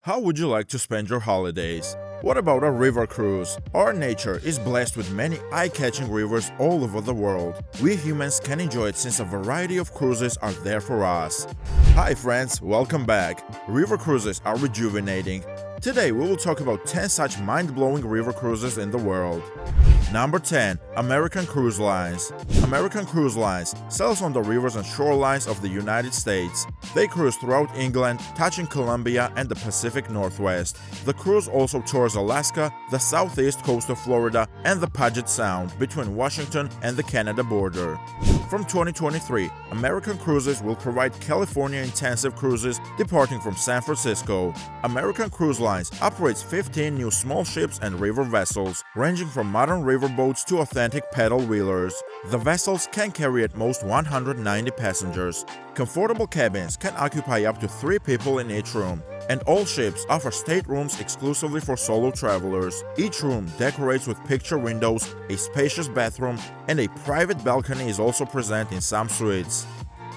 How would you like to spend your holidays? What about a river cruise? Our nature is blessed with many eye-catching rivers all over the world. We humans can enjoy it since a variety of cruises are there for us. Hi friends, welcome back. River cruises are rejuvenating. Today we will talk about 10 such mind-blowing river cruises in the world. Number 10. American Cruise Lines. American Cruise Lines sails on the rivers and shorelines of the United States. They cruise throughout England, touching Colombia and the Pacific Northwest. The cruise also tours Alaska, the southeast coast of Florida, and the Puget Sound between Washington and the Canada border. From 2023, American Cruises will provide California intensive cruises departing from San Francisco. American Cruise Lines operates 15 new small ships and river vessels, ranging from modern riverboats to authentic paddle wheelers. The vessels can carry at most 190 passengers. Comfortable cabins can occupy up to 3 people in each room, and all ships offer staterooms exclusively for solo travelers. Each room decorates with picture windows, a spacious bathroom, and a private balcony is also present in some suites.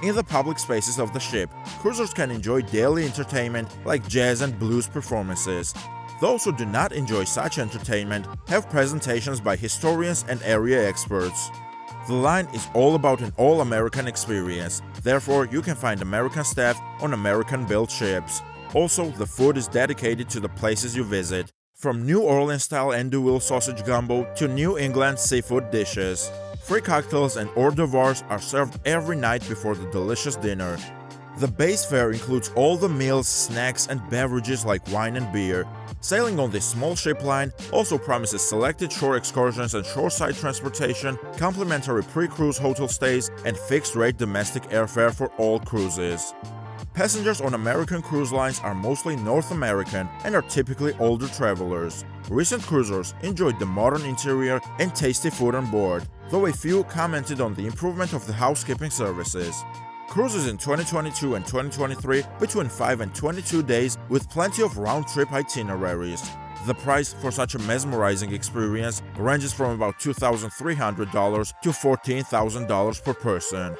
In the public spaces of the ship, cruisers can enjoy daily entertainment like jazz and blues performances. Those who do not enjoy such entertainment have presentations by historians and area experts. The line is all about an all-American experience, therefore you can find American staff on American-built ships. Also, the food is dedicated to the places you visit, from New Orleans-style andouille sausage gumbo to New England seafood dishes. Free cocktails and hors d'oeuvres are served every night before the delicious dinner. The base fare includes all the meals, snacks, and beverages like wine and beer. Sailing on this small ship line also promises selected shore excursions and shoreside transportation, complimentary pre-cruise hotel stays, and fixed-rate domestic airfare for all cruises. Passengers on American Cruise Lines are mostly North American and are typically older travelers. Recent cruisers enjoyed the modern interior and tasty food on board, though a few commented on the improvement of the housekeeping services. Cruises in 2022 and 2023 between 5 and 22 days with plenty of round-trip itineraries. The price for such a mesmerizing experience ranges from about $2,300 to $14,000 per person.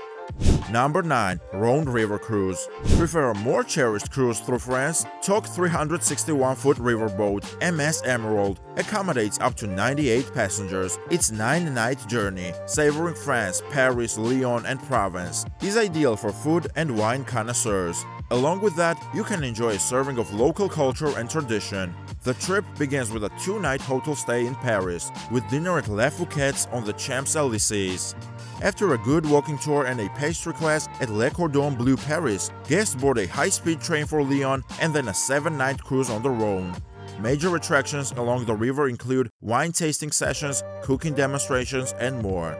Number 9. Rhone River Cruise. Prefer a more cherished cruise through France? TOC 361-foot riverboat MS Emerald accommodates up to 98 passengers. Its 9-night journey, savoring France, Paris, Lyon, and Provence, is ideal for food and wine connoisseurs. Along with that, you can enjoy a serving of local culture and tradition. The trip begins with a 2-night hotel stay in Paris, with dinner at 𝗵𝗲𝐿𝐴 on the Champs-Élysées. After a good walking tour and a pastry class at Le Cordon Bleu Paris, guests board a high-speed train for Lyon and then a 7-night cruise on the Rhone. Major attractions along the river include wine tasting sessions, cooking demonstrations, and more.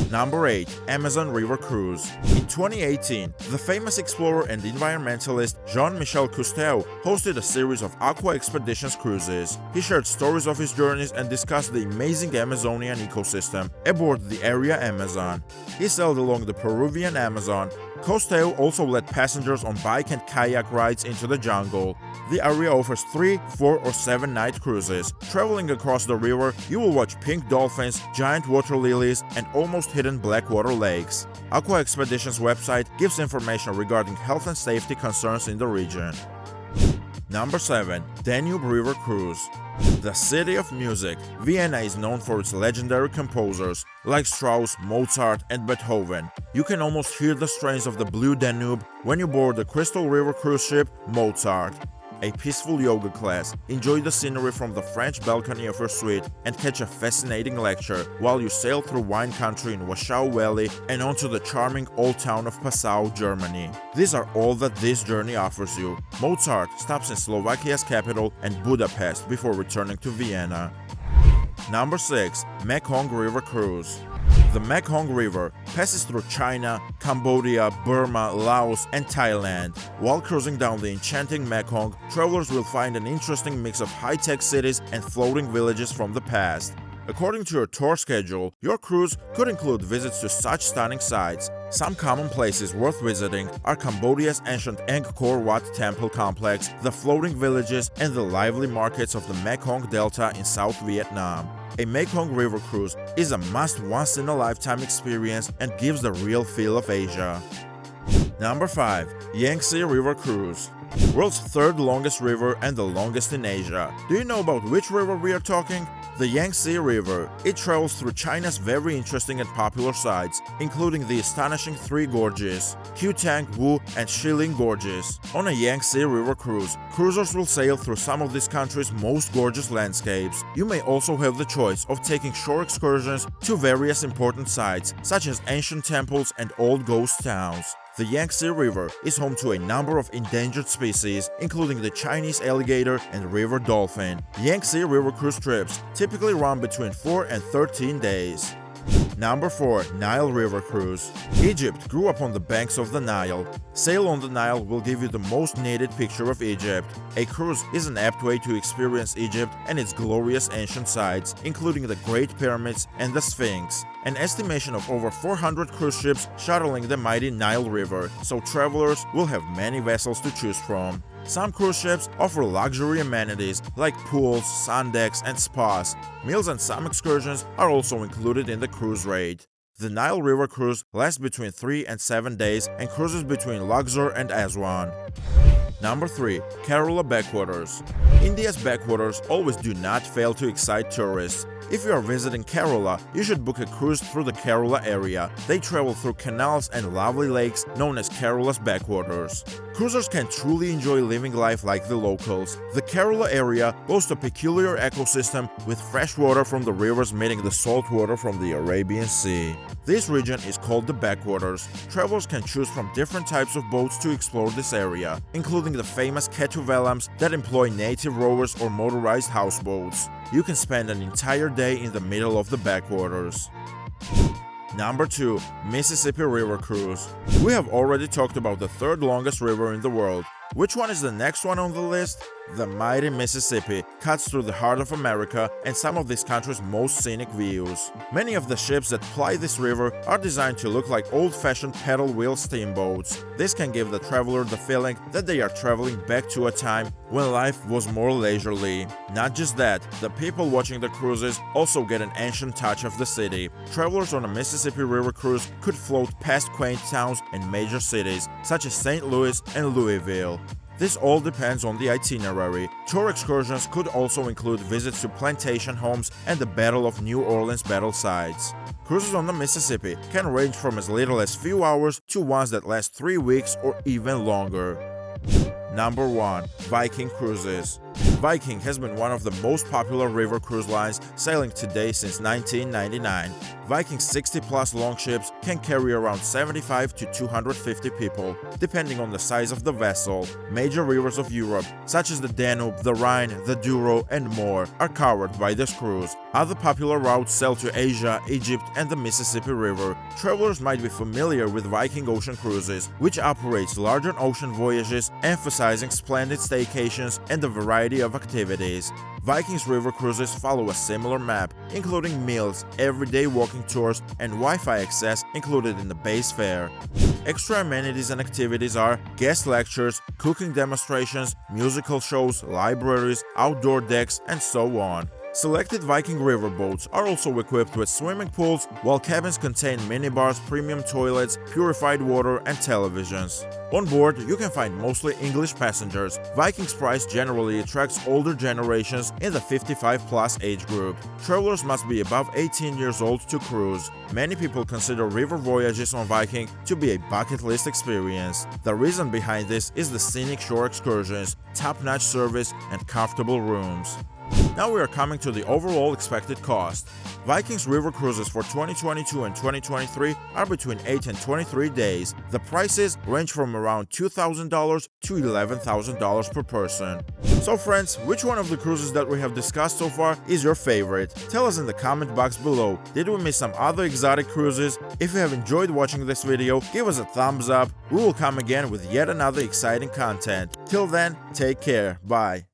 Number 8. Amazon River Cruise. In 2018, the famous explorer and environmentalist Jean-Michel Cousteau hosted a series of aqua expeditions cruises. He shared stories of his journeys and discussed the amazing Amazonian ecosystem aboard the Area Amazon. He sailed along the Peruvian Amazon. Cousteau also led passengers on bike and kayak rides into the jungle. The area offers 3, 4, or 7-night cruises. Traveling across the river, you will watch pink dolphins, giant water lilies, and almost hidden blackwater lakes. Aqua Expeditions website gives information regarding health and safety concerns in the region. Number 7. Danube River Cruise. The city of music, Vienna is known for its legendary composers like Strauss, Mozart, and Beethoven. You can almost hear the strains of the Blue Danube when you board the Crystal River cruise ship Mozart. A peaceful yoga class, enjoy the scenery from the French balcony of your suite, and catch a fascinating lecture while you sail through wine country in Warsaw Valley and onto the charming old town of Passau, Germany. These are all that this journey offers you. Mozart stops in Slovakia's capital and Budapest before returning to Vienna. Number 6. Mekong River Cruise. The Mekong River passes through China, Cambodia, Burma, Laos, and Thailand. While cruising down the enchanting Mekong, travelers will find an interesting mix of high-tech cities and floating villages from the past. According to your tour schedule, your cruise could include visits to such stunning sites. Some common places worth visiting are Cambodia's ancient Angkor Wat temple complex, the floating villages, and the lively markets of the Mekong Delta in South Vietnam. A Mekong River cruise is a must once-in-a-lifetime experience and gives the real feel of Asia. Number 5. Yangtze River Cruise. World's third longest river and the longest in Asia. Do you know about which river we are talking? The Yangtze River. It travels through China's very interesting and popular sites, including the astonishing three gorges, 𝗕𝐸, and 𝗕ci gorges. On a Yangtze River cruise, cruisers will sail through some of this country's most gorgeous landscapes. You may also have the choice of taking shore excursions to various important sites, such as ancient temples and old ghost towns. The Yangtze River is home to a number of endangered species, including the Chinese alligator and river dolphin. Yangtze River cruise trips typically run between 4 and 13 days. Number 4. Nile River Cruise. Egypt grew up on the banks of the Nile. Sail on the Nile will give you the most needed picture of Egypt. A cruise is an apt way to experience Egypt and its glorious ancient sites, including the Great Pyramids and the Sphinx. An estimation of over 400 cruise ships shuttling the mighty Nile River, so travelers will have many vessels to choose from. Some cruise ships offer luxury amenities like pools, sun decks, and spas. Meals and some excursions are also included in the cruise rate. The Nile River cruise lasts between 3 and 7 days and cruises between Luxor and Aswan. Number 3. Kerala Backwaters. India's backwaters always do not fail to excite tourists. If you are visiting Kerala, you should book a cruise through the Kerala area. They travel through canals and lovely lakes known as Kerala's backwaters. Cruisers can truly enjoy living life like the locals. The Kerala area boasts a peculiar ecosystem with fresh water from the rivers meeting the salt water from the Arabian Sea. This region is called the backwaters. Travelers can choose from different types of boats to explore this area, including the famous 𝗕𝐸𝐿𝐵s that employ native rowers or motorized houseboats. You can spend an entire day in the middle of the backwaters. Number 2. Mississippi River Cruise. We have already talked about the third longest river in the world. Which one is the next one on the list? The mighty Mississippi cuts through the heart of America and some of this country's most scenic views. Many of the ships that ply this river are designed to look like old-fashioned paddle wheel steamboats. This can give the traveler the feeling that they are traveling back to a time when life was more leisurely. Not just that, the people watching the cruises also get an ancient touch of the city. Travelers on a Mississippi River cruise could float past quaint towns and major cities, such as St. Louis and Louisville. This all depends on the itinerary. Tour excursions could also include visits to plantation homes and the Battle of New Orleans battle sites. Cruises on the Mississippi can range from as little as few hours to ones that last 3 weeks or even longer. Number 1. Viking Cruises. Viking has been one of the most popular river cruise lines sailing today since 1999. Viking's 60-plus longships can carry around 75 to 250 people, depending on the size of the vessel. Major rivers of Europe, such as the Danube, the Rhine, the Douro, and more, are covered by this cruise. Other popular routes sail to Asia, Egypt, and the Mississippi River. Travelers might be familiar with Viking Ocean Cruises, which operates larger ocean voyages, emphasizing splendid staycations and a variety of activities. Viking's river cruises follow a similar map, including meals, everyday walking tours, and Wi-Fi access included in the base fare. Extra amenities and activities are guest lectures, cooking demonstrations, musical shows, libraries, outdoor decks, and so on. Selected Viking river boats are also equipped with swimming pools, while cabins contain minibars, premium toilets, purified water, and televisions. On board, you can find mostly English passengers. Viking's price generally attracts older generations in the 55-plus age group. Travelers must be above 18 years old to cruise. Many people consider river voyages on Viking to be a bucket list experience. The reason behind this is the scenic shore excursions, top-notch service, and comfortable rooms. Now we are coming to the overall expected cost. Viking's river cruises for 2022 and 2023 are between 8 and 23 days. The prices range from around $2,000 to $11,000 per person. So friends, which one of the cruises that we have discussed so far is your favorite? Tell us in the comment box below. Did we miss some other exotic cruises? If you have enjoyed watching this video, give us a thumbs up. We will come again with yet another exciting content. Till then, take care. Bye.